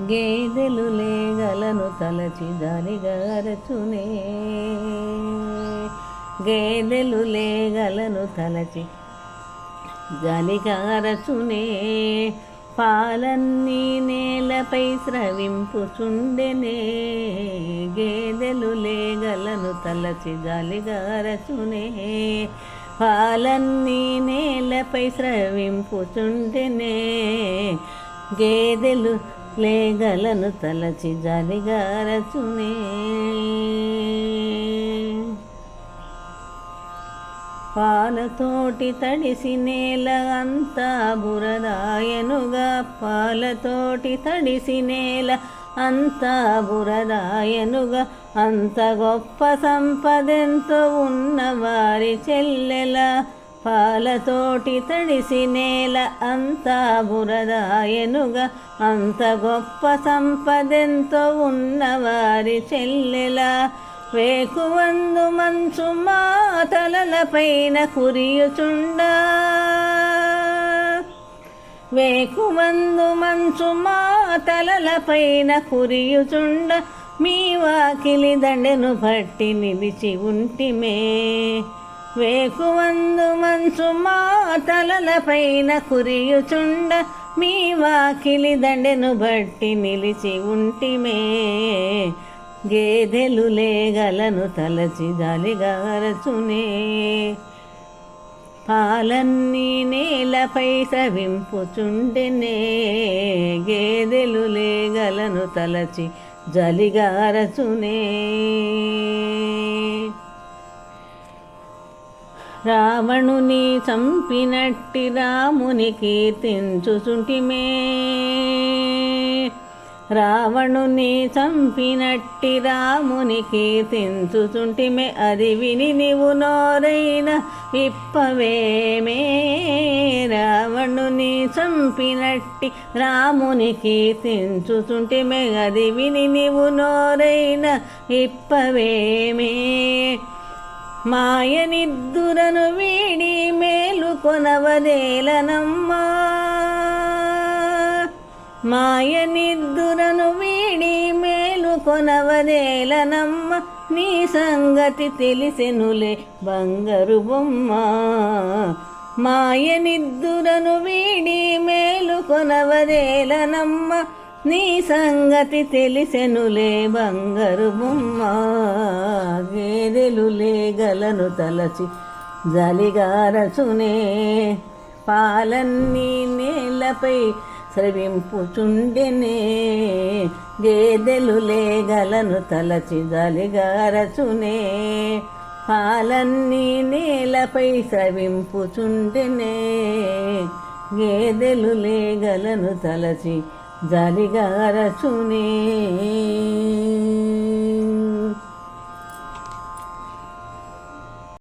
గేదెలు లేగలను తలచి జాలిగారచునే. గేదెలు లేగలను తలచి జాలిగారచునే. పాలన్నీ నేలపై స్రవింపుచుండెనే. గేదెలు లేగలను తలచి జాలిగారచునే. పాలన్నీ నేలపై స్రవింపుచుండెనే. గేదెలు లేగలను తలచి జాలిగారచునే. పాలతోటి తడిసి నేల అంతా బురదాయనుగా. పాలతోటి తడిసి నేల అంతా బురదాయనుగా. అంత గొప్ప సంపదెంతో ఉన్నవారి చెల్లెల. పాలతోటి తడిసి నేల అంతా బురదాయనుగా. అంత గొప్ప సంపదెంతో ఉన్నవారి చెల్లెల. వేకువందు మంచు మా తలలపైన కురియుచుండా. వేకువందు మంచు మా తలలపైన కురియుచుండ. మీ వాకిలి దండెను పట్టి నిలిచి ఉంటిమే. వేకువందు మంచు మా తలలపైన కురియుచుండ. మీ వాకిలి దండెను బట్టి నిలిచి ఉంటిమే. గేదెలు లేగలను తలచి జాలిగారచునే. పాలన్నీ నేలపై స్రవింపుచుండెనే. గేదెలు లేగలను తలచి జాలిగారచునే. రావణుని చంపినట్టి రాముని కీర్తించుచుంటిమే. రావణుని చంపినట్టి రాముని కీర్తించుచుంటిమే. అది విని నీవు నోరైన విప్పవేమే. రావణుని చంపినట్టి రాముని కీర్తించుచుంటిమే. అది విని నీవు నోరైన విప్పవేమే. మాయనిద్దురను వీడి మేలుకొనవదేలనమ్మా. మాయనిద్దురను వీడి మేలుకొనవదేలనమ్మ. నీ సంగతి తెలిసెనులే బంగారు బొమ్మ. మాయనిద్దురను వీడి మేలుకొనవదేలనమ్మ. నీ సంగతి తెలిసెనులే బంగారు బొమ్మ. గేదెలు లేగలను తలచి జాలిగారచునే. పాలన్నీ నేలపై స్రవింపుచుండెనే. గేదెలు లేగలను తలచి జాలిగారచునే. పాలన్నీ నేలపై స్రవింపుచుండెనే. గేదెలు లేగలను తలచి జాలిగారచునే.